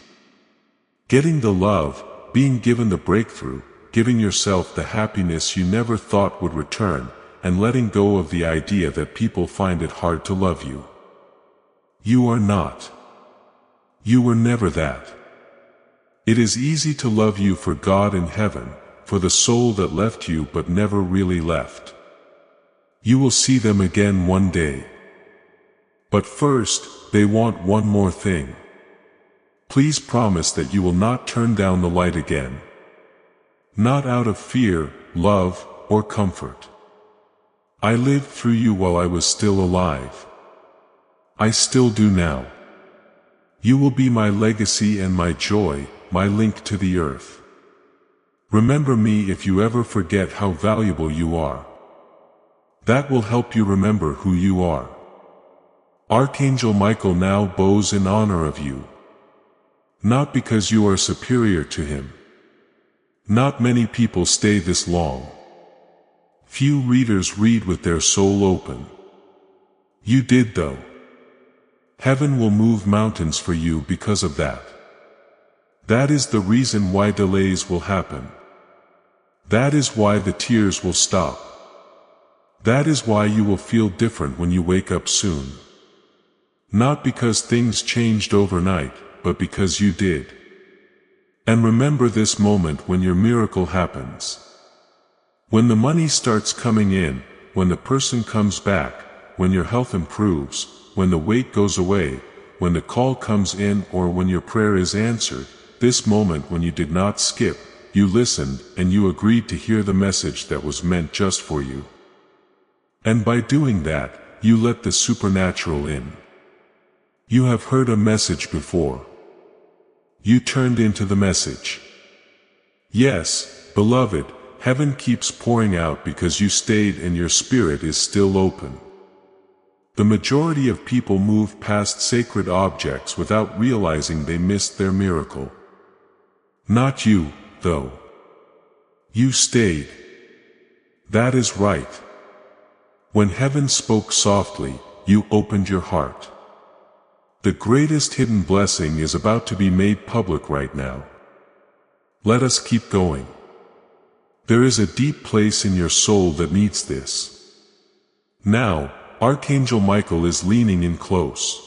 Getting the love, being given the breakthrough, giving yourself the happiness you never thought would return, and letting go of the idea that people find it hard to love you. You are not. You were never that. It is easy to love you for God in heaven, for the soul that left you but never really left. You will see them again one day. But first, they want one more thing. Please promise that you will not turn down the light again. Not out of fear, love, or comfort. I lived through you while I was still alive. I still do now. You will be my legacy and my joy, my link to the earth. Remember me if you ever forget how valuable you are. That will help you remember who you are. Archangel Michael now bows in honor of you. Not because you are superior to him. Not many people stay this long. Few readers read with their soul open. You did though. Heaven will move mountains for you because of that. That is the reason why delays will happen. That is why the tears will stop. That is why you will feel different when you wake up soon. Not because things changed overnight, but because you did. And remember this moment when your miracle happens. When the money starts coming in, when the person comes back, when your health improves, when the weight goes away, when the call comes in, or when your prayer is answered, this moment when you did not skip, you listened and you agreed to hear the message that was meant just for you. And by doing that, you let the supernatural in. You have heard a message before. You turned into the message. Yes, beloved, heaven keeps pouring out because you stayed and your spirit is still open. The majority of people move past sacred objects without realizing they missed their miracle. Not you, though. You stayed. That is right. When heaven spoke softly, you opened your heart. The greatest hidden blessing is about to be made public right now. Let us keep going. There is a deep place in your soul that needs this. Now, Archangel Michael is leaning in close.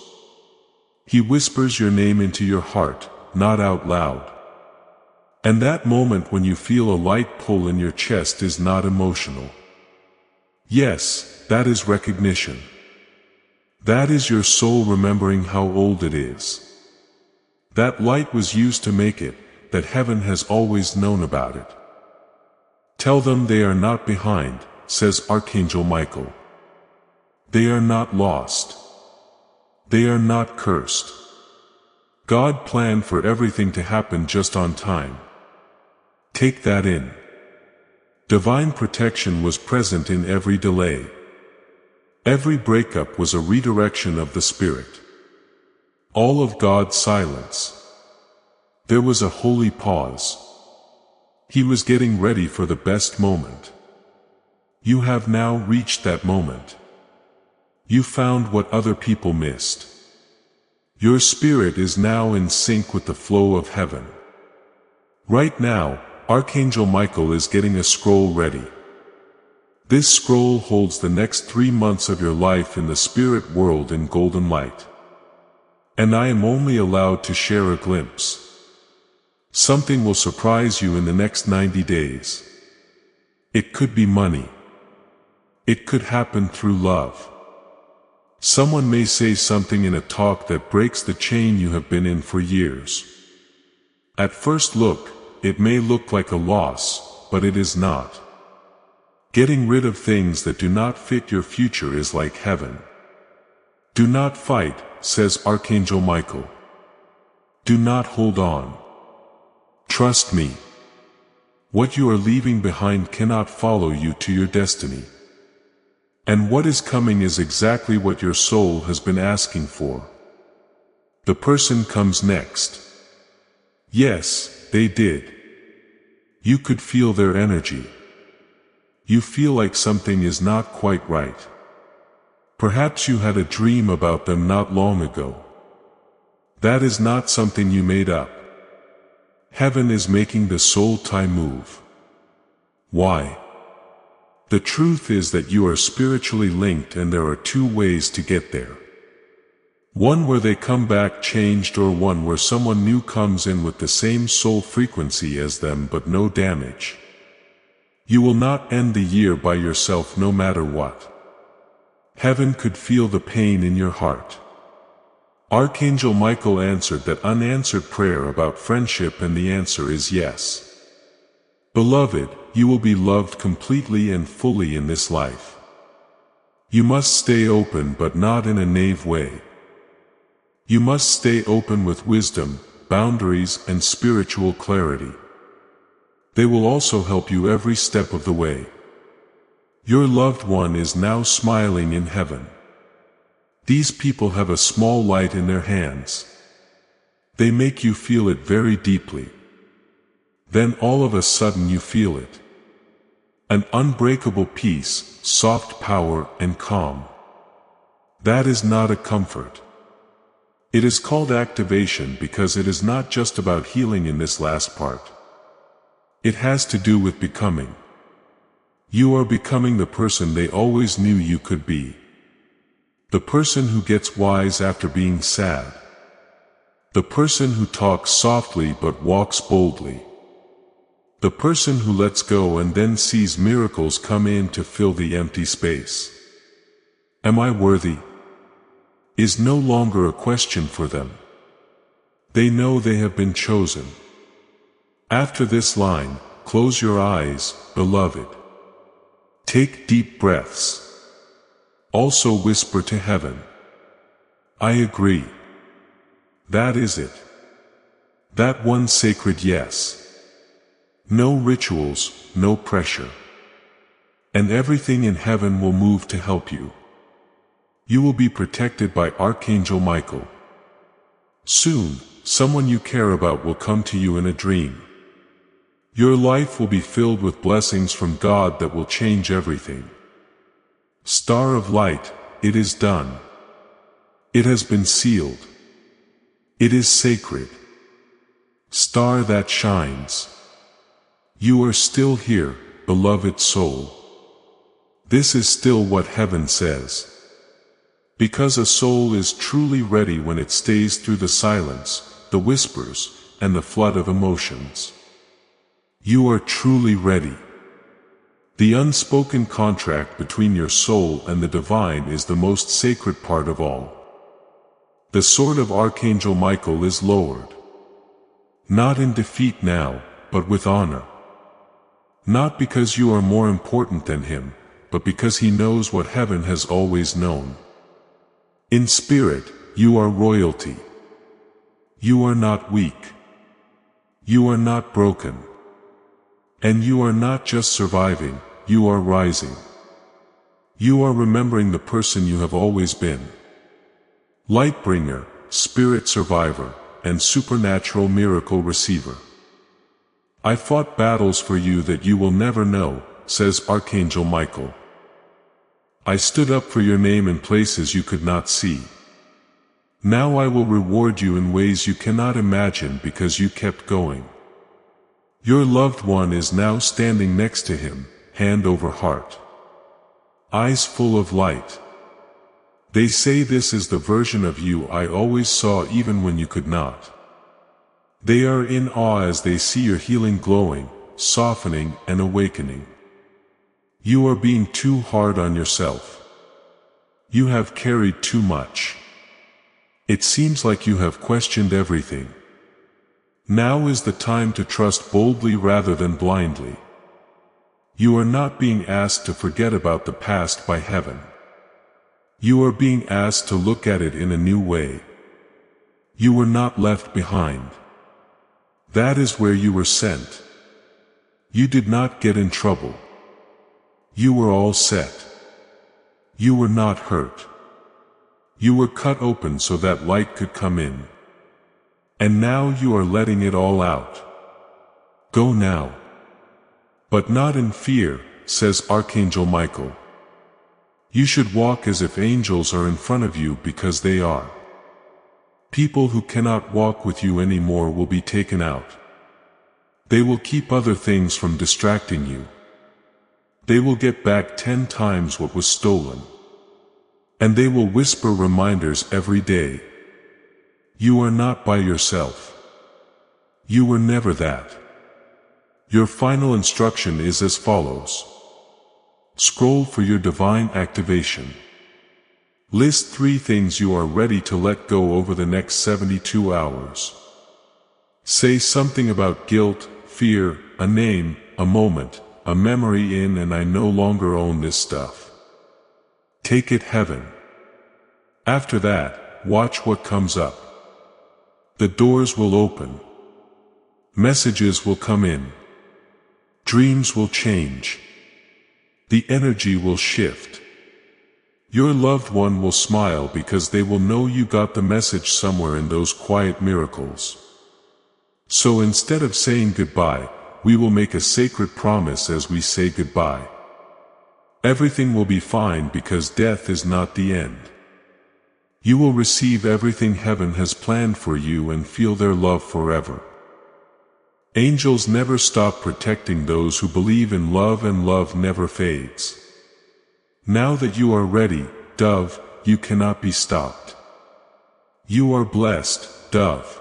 He whispers your name into your heart, not out loud. And that moment when you feel a light pull in your chest is not emotional. Yes, that is recognition. That is your soul remembering how old it is. That light was used to make it, that heaven has always known about it. Tell them they are not behind, says Archangel Michael. They are not lost. They are not cursed. God planned for everything to happen just on time. Take that in. Divine protection was present in every delay. Every breakup was a redirection of the Spirit. All of God's silence. There was a holy pause. He was getting ready for the best moment. You have now reached that moment. You found what other people missed. Your spirit is now in sync with the flow of heaven. Right now, Archangel Michael is getting a scroll ready. This scroll holds the next 3 months of your life in the spirit world in golden light. And I am only allowed to share a glimpse. Something will surprise you in the next 90 days. It could be money. It could happen through love. Someone may say something in a talk that breaks the chain you have been in for years. At first look, it may look like a loss, but it is not. Getting rid of things that do not fit your future is like heaven. Do not fight, says Archangel Michael. Do not hold on. Trust me. What you are leaving behind cannot follow you to your destiny. And what is coming is exactly what your soul has been asking for. The person comes next. Yes, they did. You could feel their energy. You feel like something is not quite right. Perhaps you had a dream about them not long ago. That is not something you made up. Heaven is making the soul tie move. Why? The truth is that you are spiritually linked, and there are 2 ways to get there. One where they come back changed, or one where someone new comes in with the same soul frequency as them but no damage. You will not end the year by yourself no matter what. Heaven could feel the pain in your heart. Archangel Michael answered that unanswered prayer about friendship, and the answer is yes. Beloved, you will be loved completely and fully in this life. You must stay open, but not in a naive way. You must stay open with wisdom, boundaries, and spiritual clarity. They will also help you every step of the way. Your loved one is now smiling in heaven. These people have a small light in their hands. They make you feel it very deeply. Then all of a sudden you feel it. An unbreakable peace, soft power, and calm. That is not a comfort. It is called activation because it is not just about healing in this last part. It has to do with becoming. You are becoming the person they always knew you could be. The person who gets wise after being sad. The person who talks softly but walks boldly. The person who lets go and then sees miracles come in to fill the empty space. Am I worthy? Is no longer a question for them. They know they have been chosen. After this line, close your eyes, beloved. Take deep breaths. Also whisper to heaven. I agree. That is it. That one sacred yes. No rituals, no pressure. And everything in heaven will move to help you. You will be protected by Archangel Michael. Soon, someone you care about will come to you in a dream. Your life will be filled with blessings from God that will change everything. Star of light, it is done. It has been sealed. It is sacred. Star that shines. You are still here, beloved soul. This is still what heaven says. Because a soul is truly ready when it stays through the silence, the whispers, and the flood of emotions. You are truly ready. The unspoken contract between your soul and the divine is the most sacred part of all. The sword of Archangel Michael is lowered. Not in defeat now, but with honor. Not because you are more important than him, but because he knows what heaven has always known. In spirit, you are royalty. You are not weak. You are not broken. And you are not just surviving, you are rising. You are remembering the person you have always been. Lightbringer, spirit survivor, and supernatural miracle receiver. I fought battles for you that you will never know, says Archangel Michael. I stood up for your name in places you could not see. Now I will reward you in ways you cannot imagine because you kept going. Your loved one is now standing next to him, hand over heart. Eyes full of light. They say this is the version of you I always saw even when you could not. They are in awe as they see your healing glowing, softening and awakening. You are being too hard on yourself. You have carried too much. It seems like you have questioned everything. Now is the time to trust boldly rather than blindly. You are not being asked to forget about the past by heaven. You are being asked to look at it in a new way. You were not left behind. That is where you were sent. You did not get in trouble. You were all set. You were not hurt. You were cut open so that light could come in. And now you are letting it all out. Go now. But not in fear, says Archangel Michael. You should walk as if angels are in front of you because they are. People who cannot walk with you anymore will be taken out. They will keep other things from distracting you. They will get back 10 times what was stolen. And they will whisper reminders every day. You are not by yourself. You were never that. Your final instruction is as follows. Scroll for your divine activation. List 3 things you are ready to let go over the next 72 hours. Say something about guilt, fear, a name, a moment, a memory in and I no longer own this stuff. Take it heaven. After that, watch what comes up. The doors will open. Messages will come in. Dreams will change. The energy will shift. Your loved one will smile because they will know you got the message somewhere in those quiet miracles. So instead of saying goodbye, we will make a sacred promise as we say goodbye. Everything will be fine because death is not the end. You will receive everything heaven has planned for you and feel their love forever. Angels never stop protecting those who believe in love and love never fades. Now that you are ready, dove, you cannot be stopped. You are blessed, dove.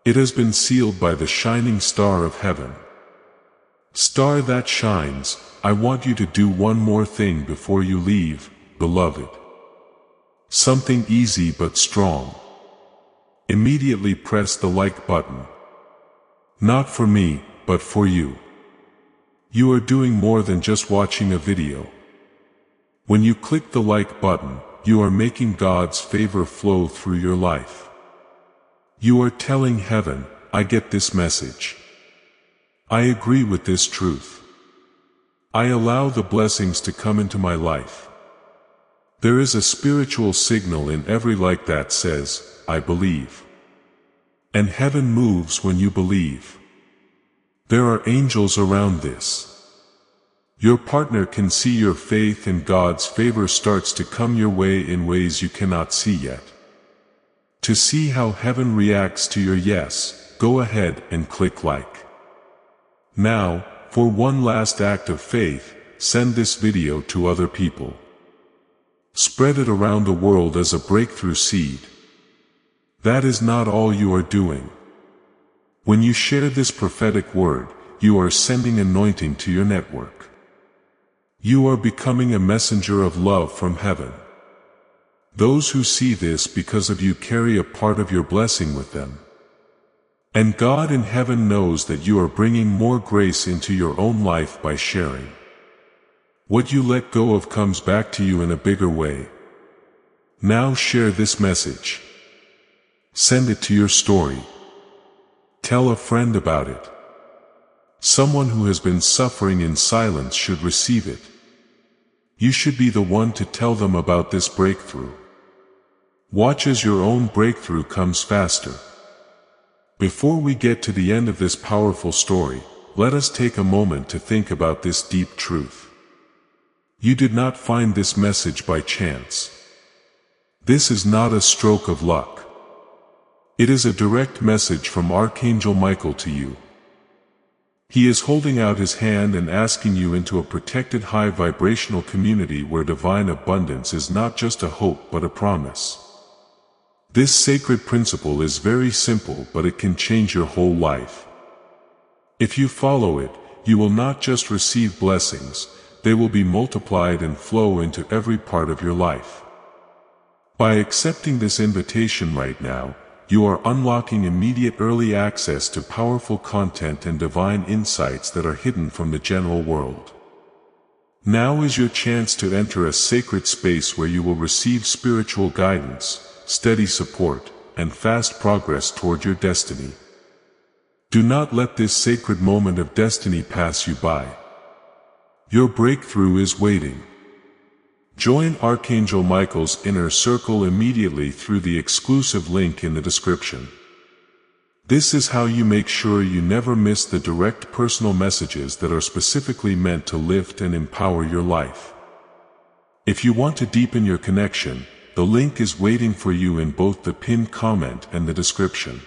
It has been sealed by the shining star of heaven. Star that shines, I want you to do one more thing before you leave, beloved. Something easy but strong. Immediately press the like button. Not for me, but for you. You are doing more than just watching a video. When you click the like button, you are making God's favor flow through your life. You are telling heaven, I get this message. I agree with this truth. I allow the blessings to come into my life. There is a spiritual signal in every like that says, I believe. And heaven moves when you believe. There are angels around this. Your partner can see your faith and God's favor starts to come your way in ways you cannot see yet. To see how heaven reacts to your yes, go ahead and click like. Now, for one last act of faith, send this video to other people. Spread it around the world as a breakthrough seed. That is not all you are doing. When you share this prophetic word, you are sending anointing to your network. You are becoming a messenger of love from heaven. Those who see this because of you carry a part of your blessing with them. And God in heaven knows that you are bringing more grace into your own life by sharing. What you let go of comes back to you in a bigger way. Now share this message. Send it to your story. Tell a friend about it. Someone who has been suffering in silence should receive it. You should be the one to tell them about this breakthrough. Watch as your own breakthrough comes faster. Before we get to the end of this powerful story, let us take a moment to think about this deep truth. You did not find this message by chance. This is not a stroke of luck. It is a direct message from Archangel Michael to you. He is holding out his hand and asking you into a protected high vibrational community where divine abundance is not just a hope but a promise. This sacred principle is very simple, but it can change your whole life. If you follow it, you will not just receive blessings, they will be multiplied and flow into every part of your life. By accepting this invitation right now, you are unlocking immediate early access to powerful content and divine insights that are hidden from the general world. Now is your chance to enter a sacred space where you will receive spiritual guidance, steady support, and fast progress toward your destiny. Do not let this sacred moment of destiny pass you by. Your breakthrough is waiting. Join Archangel Michael's inner circle immediately through the exclusive link in the description. This is how you make sure you never miss the direct personal messages that are specifically meant to lift and empower your life. If you want to deepen your connection, the link is waiting for you in both the pinned comment and the description.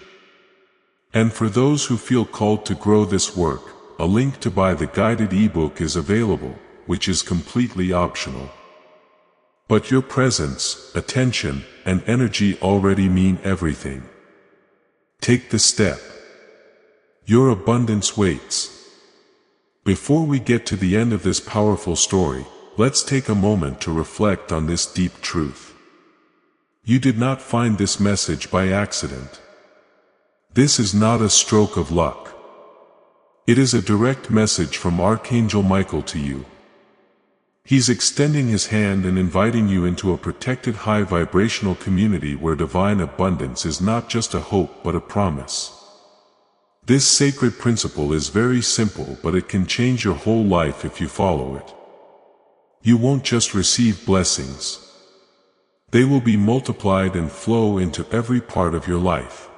And for those who feel called to grow this work, a link to buy the guided ebook is available, which is completely optional. But your presence, attention, and energy already mean everything. Take the step. Your abundance waits. Before we get to the end of this powerful story, let's take a moment to reflect on this deep truth. You did not find this message by accident. This is not a stroke of luck. It is a direct message from Archangel Michael to you. He's extending his hand and inviting you into a protected high vibrational community where divine abundance is not just a hope but a promise. This sacred principle is very simple, but it can change your whole life if you follow it. You won't just receive blessings. They will be multiplied and flow into every part of your life.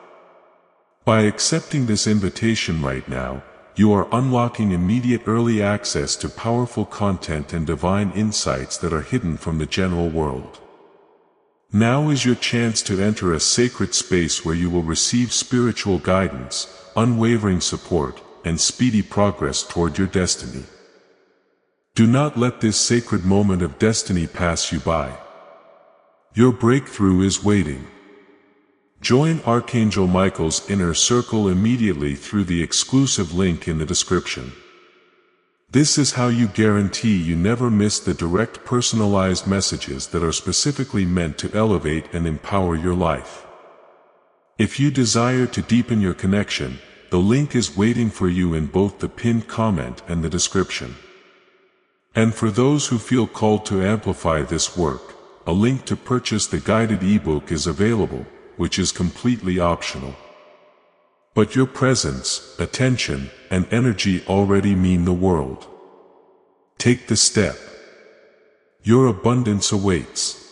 By accepting this invitation right now, you are unlocking immediate early access to powerful content and divine insights that are hidden from the general world. Now is your chance to enter a sacred space where you will receive spiritual guidance, unwavering support, and speedy progress toward your destiny. Do not let this sacred moment of destiny pass you by. Your breakthrough is waiting. Join Archangel Michael's inner circle immediately through the exclusive link in the description. This is how you guarantee you never miss the direct personalized messages that are specifically meant to elevate and empower your life. If you desire to deepen your connection, the link is waiting for you in both the pinned comment and the description. And for those who feel called to amplify this work, a link to purchase the guided ebook is available, which is completely optional. But your presence, attention, and energy already mean the world. Take the step. Your abundance awaits.